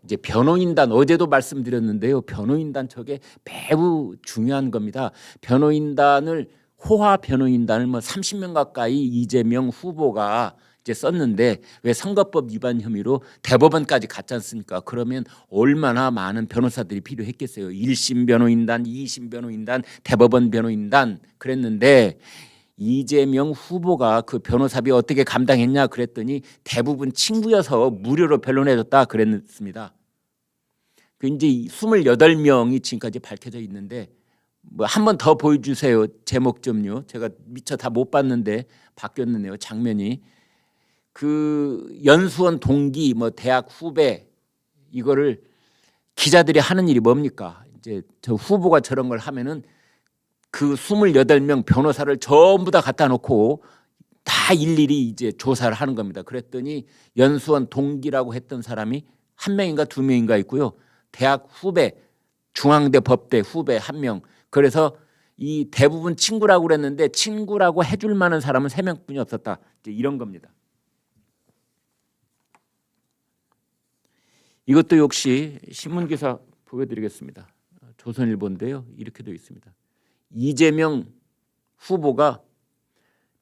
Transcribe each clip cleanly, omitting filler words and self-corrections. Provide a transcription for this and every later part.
이제 변호인단 어제도 말씀드렸는데요. 변호인단 저게 매우 중요한 겁니다. 변호인단을 호화 변호인단을 뭐 30명 가까이 이재명 후보가 이제 썼는데 왜 선거법 위반 혐의로 대법원까지 갔지 않습니까? 그러면 얼마나 많은 변호사들이 필요했겠어요. 1심 변호인단, 2심 변호인단, 대법원 변호인단 그랬는데 이재명 후보가 그 변호사비 어떻게 감당했냐 그랬더니 대부분 친구여서 무료로 변론해줬다 그랬습니다. 그 이제 28명이 지금까지 밝혀져 있는데 뭐 한 번 더 보여주세요. 제목 좀요. 제가 미처 다 못 봤는데 바뀌었네요. 장면이. 그 연수원 동기 뭐 대학 후배 이거를 기자들이 하는 일이 뭡니까? 이제 저 후보가 저런 걸 하면은 그 28명 변호사를 전부 다 갖다 놓고 다 일일이 이제 조사를 하는 겁니다. 그랬더니 연수원 동기라고 했던 사람이 한 명인가 두 명인가 있고요. 대학 후배, 중앙대 법대 후배 한 명. 그래서 이 대부분 친구라고 그랬는데 친구라고 해줄 만한 사람은 3명뿐이 없었다. 이제 이런 겁니다. 이것도 역시 신문기사 보여드리겠습니다. 조선일보인데요. 이렇게 되어 있습니다. 이재명 후보가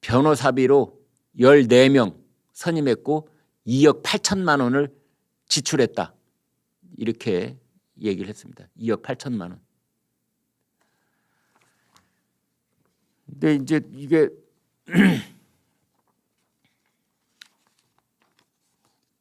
변호사비로 14명 선임했고 2억 8천만 원을 지출했다. 이렇게 얘기를 했습니다. 2억 8천만 원. 근데 이제 이게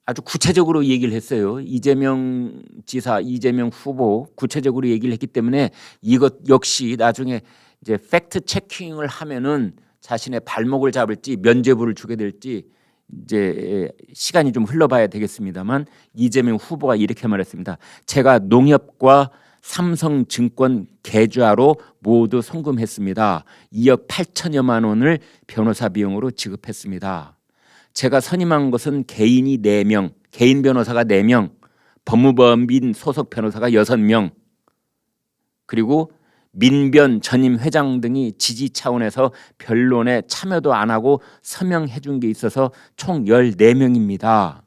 아주 구체적으로 얘기를 했어요. 이재명 지사, 이재명 후보 구체적으로 얘기를 했기 때문에 이것 역시 나중에 이제 팩트 체킹을 하면은 자신의 발목을 잡을지 면죄부를 주게 될지 이제 시간이 좀 흘러봐야 되겠습니다만 이재명 후보가 이렇게 말했습니다. 제가 농협과 삼성증권 계좌로 모두 송금했습니다. 2억 8천여만 원을 변호사 비용으로 지급했습니다. 제가 선임한 것은 개인이 4명, 개인 변호사가 4명, 법무법인 소속 변호사가 6명, 그리고 민변 전임 회장 등이 지지 차원에서 변론에 참여도 안 하고 서명해 준 게 있어서 총 14명입니다.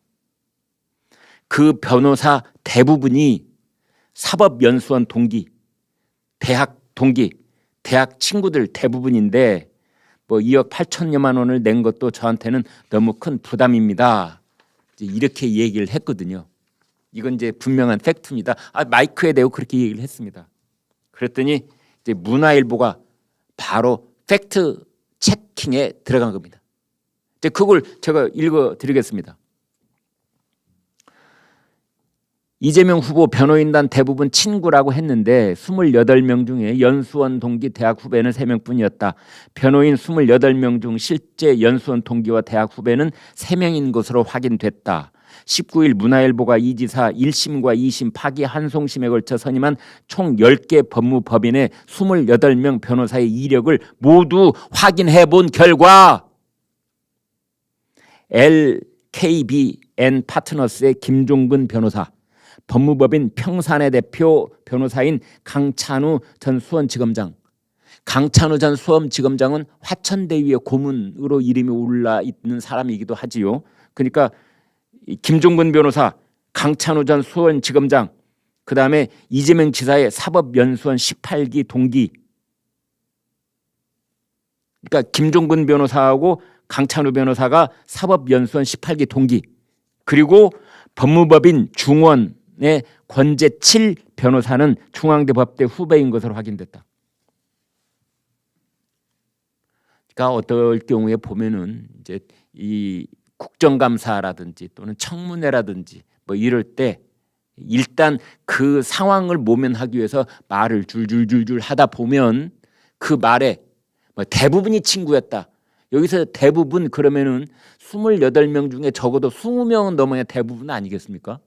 그 변호사 대부분이 사법연수원 동기, 대학 동기, 대학 친구들 대부분인데 뭐 2억 8천여만 원을 낸 것도 저한테는 너무 큰 부담입니다. 이렇게 얘기를 했거든요. 이건 이제 분명한 팩트입니다. 마이크에 대고 그렇게 얘기를 했습니다. 그랬더니 이제 문화일보가 바로 팩트 체킹에 들어간 겁니다. 이제 그걸 제가 읽어드리겠습니다. 이재명 후보 변호인단 대부분 친구라고 했는데 28명 중에 연수원 동기 대학 후배는 3명뿐이었다. 변호인 28명 중 실제 연수원 동기와 대학 후배는 3명인 것으로 확인됐다. 19일 문화일보가 이 지사 1심과 2심 파기 한송심에 걸쳐 선임한 총 10개 법무법인의 28명 변호사의 이력을 모두 확인해 본 결과 LKBN 파트너스의 김종근 변호사, 법무법인 평산의 대표 변호사인 강찬우 전 수원지검장. 강찬우 전 수원지검장은 화천대유의 고문으로 이름이 올라 있는 사람이기도 하지요. 그러니까 김종근 변호사, 강찬우 전 수원지검장, 그다음에 이재명 지사의 사법연수원 18기 동기. 그러니까 김종근 변호사하고 강찬우 변호사가 사법연수원 18기 동기. 그리고 법무법인 중원의 권재칠 변호사는 중앙대 법대 후배인 것으로 확인됐다. 그러니까 어떨 경우에 보면은 이제 이 국정감사라든지 또는 청문회라든지 뭐 이럴 때 일단 그 상황을 모면하기 위해서 말을 줄줄줄줄 하다 보면 그 말에 뭐 대부분이 친구였다. 여기서 대부분 그러면은 28명 중에 적어도 20명은 넘어야 대부분 아니겠습니까?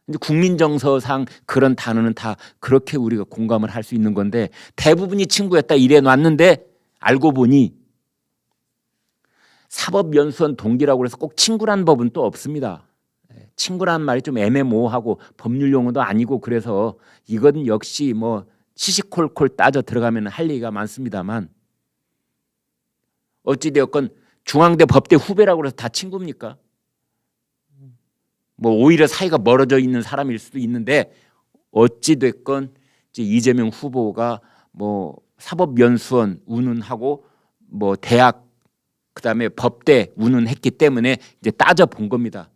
근데 국민정서상 그런 단어는 다 그렇게 우리가 공감을 할 수 있는 건데 대부분이 친구였다 이래 놨는데 알고 보니 사법연수원 동기라고 해서 꼭 친구란 법은 또 없습니다. 친구란 말이 좀 애매모호하고 법률 용어도 아니고 그래서 이건 역시 뭐 시시콜콜 따져 들어가면 할 얘기가 많습니다만 어찌되었건 중앙대 법대 후배라고 해서 다 친구입니까? 뭐 오히려 사이가 멀어져 있는 사람일 수도 있는데 어찌 됐건 이제 이재명 후보가 뭐 사법연수원 운운하고 뭐 대학 그다음에 법대 운운했기 때문에 이제 따져본 겁니다.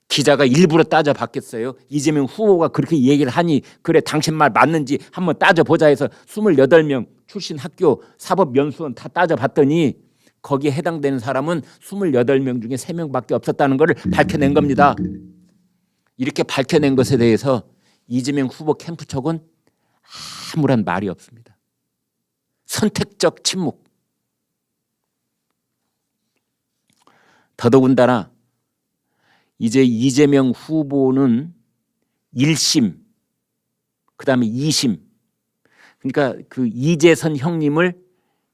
기자가 일부러 따져봤겠어요? 이재명 후보가 그렇게 얘기를 하니 그래 당신 말 맞는지 한번 따져보자 해서 28명 출신 학교 사법연수원 다 따져봤더니 거기에 해당되는 사람은 28명 중에 3명밖에 없었다는 것을 밝혀낸 겁니다. 이렇게 밝혀낸 것에 대해서 이재명 후보 캠프 쪽은 아무런 말이 없습니다. 선택적 침묵. 더더군다나 이제 이재명 후보는 1심, 그다음에 2심, 그러니까 그 이재선 형님을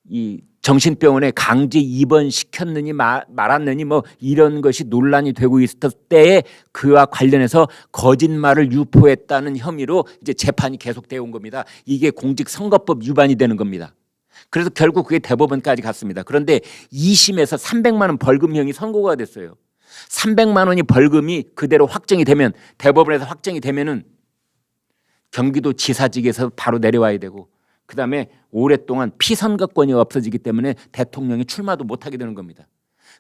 이 정신병원에 강제 입원시켰느니 말았느니 뭐 이런 것이 논란이 되고 있었을 때에 그와 관련해서 거짓말을 유포했다는 혐의로 이제 재판이 계속되어 온 겁니다. 이게 공직선거법 위반이 되는 겁니다. 그래서 결국 그게 대법원까지 갔습니다. 그런데 2심에서 300만 원 벌금형이 선고가 됐어요. 300만 원이 벌금이 그대로 확정이 되면 대법원에서 확정이 되면은 경기도 지사직에서 바로 내려와야 되고 그다음에 오랫동안 피선거권이 없어지기 때문에 대통령이 출마도 못하게 되는 겁니다.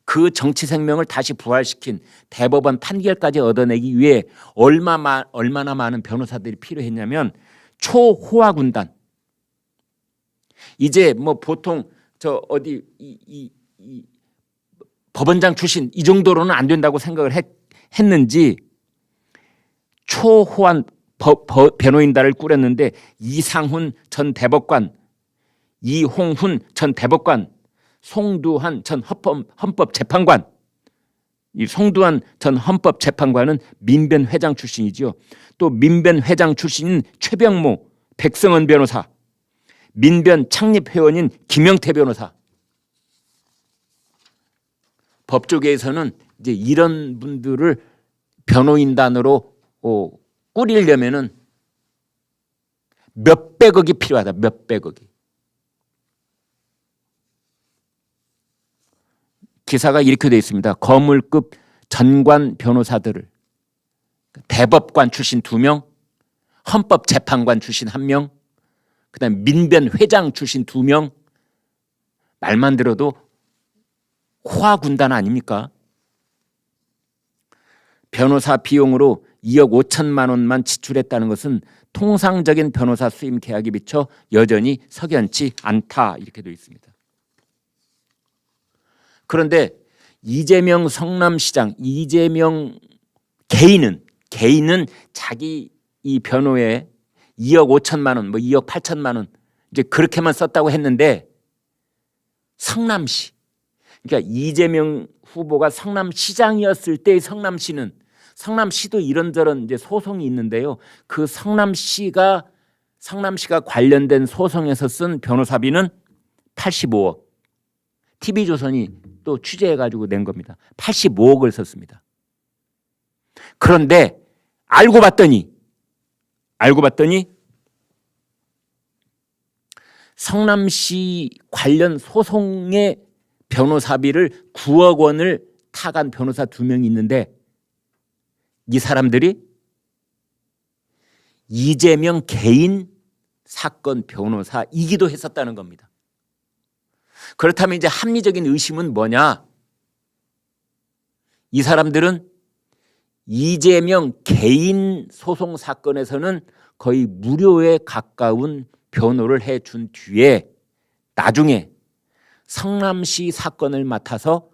그 정치 생명을 다시 부활시킨 대법원 판결까지 얻어내기 위해 얼마나 많은 변호사들이 필요했냐면 초호화 군단. 이제 뭐 보통 저 어디 이 법원장 출신 이 정도로는 안 된다고 생각을 했는지 초호환 변호인단을 꾸렸는데 이상훈 전 대법관, 이홍훈 전 대법관, 송두환 전 헌법재판관. 이 송두환 전 헌법재판관은 민변 회장 출신이죠. 또 민변 회장 출신인 최병모, 백성원 변호사, 민변 창립회원인 김영태 변호사. 법조계에서는 이제 이런 분들을 변호인단으로 꾸리려면은 몇백억이 필요하다. 몇백억이. 기사가 이렇게 되어 있습니다. 거물급 전관 변호사들을 대법관 출신 2명, 헌법재판관 출신 1명, 그다음에 민변 회장 출신 2명. 말만 들어도 호화 군단 아닙니까? 변호사 비용으로 2억 5천만 원만 지출했다는 것은 통상적인 변호사 수임 계약에 비춰 여전히 석연치 않다 이렇게 되어 있습니다. 그런데 이재명 성남시장, 이재명 개인은 자기 이 변호에 2억 5천만 원, 뭐 2억 8천만 원 이제 그렇게만 썼다고 했는데 성남시, 그러니까 이재명 후보가 성남시장이었을 때의 성남시도 이런저런 이제 소송이 있는데요. 그 성남시가 관련된 소송에서 쓴 변호사비는 85억. TV조선이 또 취재해가지고 낸 겁니다. 85억을 썼습니다. 그런데 알고 봤더니 성남시 관련 소송의 변호사비를 9억 원을 타간 변호사 2명이 있는데 이 사람들이 이재명 개인 사건 변호사이기도 했었다는 겁니다. 그렇다면 이제 합리적인 의심은 뭐냐? 이 사람들은 이재명 개인 소송 사건에서는 거의 무료에 가까운 변호를 해준 뒤에 나중에 성남시 사건을 맡아서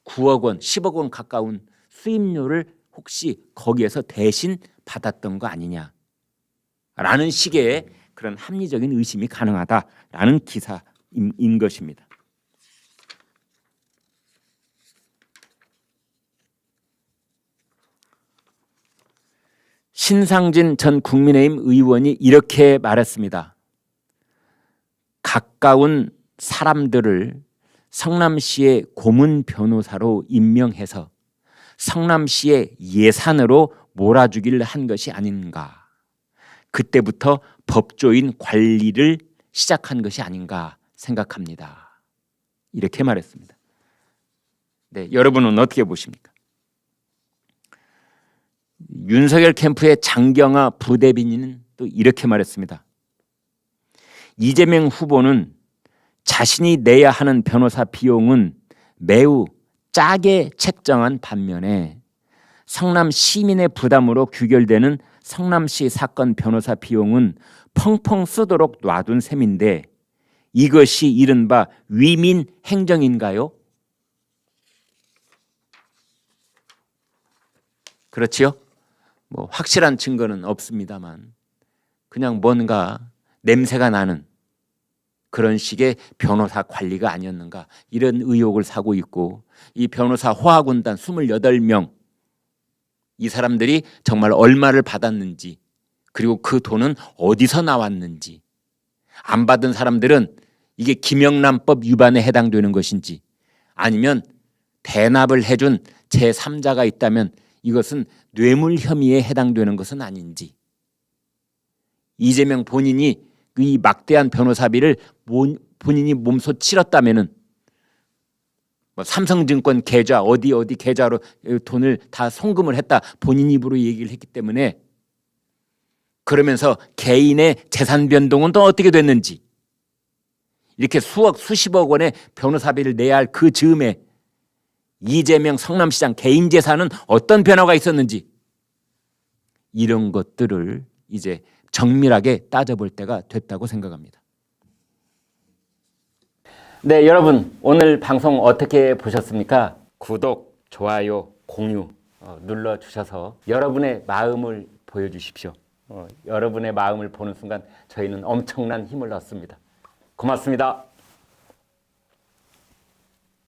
9억 원, 10억 원 가까운 수임료를 혹시 거기에서 대신 받았던 거 아니냐라는 식의 그런 합리적인 의심이 가능하다라는 기사인 것입니다. 신상진 전 국민의힘 의원이 이렇게 말했습니다. 가까운 사람들을 성남시의 고문 변호사로 임명해서 성남시의 예산으로 몰아주기를 한 것이 아닌가. 그때부터 법조인 관리를 시작한 것이 아닌가 생각합니다. 이렇게 말했습니다. 네, 여러분은 어떻게 보십니까? 윤석열 캠프의 장경화 부대변인은 또 이렇게 말했습니다. 이재명 후보는 자신이 내야 하는 변호사 비용은 매우 짜게 책정한 반면에 성남 시민의 부담으로 규결되는 성남시 사건 변호사 비용은 펑펑 쓰도록 놔둔 셈인데 이것이 이른바 위민 행정인가요? 그렇지요? 뭐 확실한 증거는 없습니다만 그냥 뭔가 냄새가 나는 그런 식의 변호사 관리가 아니었는가 이런 의혹을 사고 있고 이 변호사 호화군단 28명 이 사람들이 정말 얼마를 받았는지 그리고 그 돈은 어디서 나왔는지 안 받은 사람들은 이게 김영란법 위반에 해당되는 것인지 아니면 대납을 해준 제3자가 있다면 이것은 뇌물 혐의에 해당되는 것은 아닌지 이재명 본인이 이 막대한 변호사비를 본인이 몸소 치렀다면은 뭐 삼성증권 계좌 어디 계좌로 돈을 다 송금을 했다 본인 입으로 얘기를 했기 때문에 그러면서 개인의 재산 변동은 또 어떻게 됐는지 이렇게 수십억 원의 변호사비를 내야 할 그 즈음에 이재명 성남시장 개인 재산은 어떤 변화가 있었는지 이런 것들을 이제 정밀하게 따져볼 때가 됐다고 생각합니다. 네, 여러분 오늘 방송 어떻게 보셨습니까? 구독, 좋아요, 공유 눌러주셔서 여러분의 마음을 보여주십시오. 여러분의 마음을 보는 순간 저희는 엄청난 힘을 얻습니다. 고맙습니다.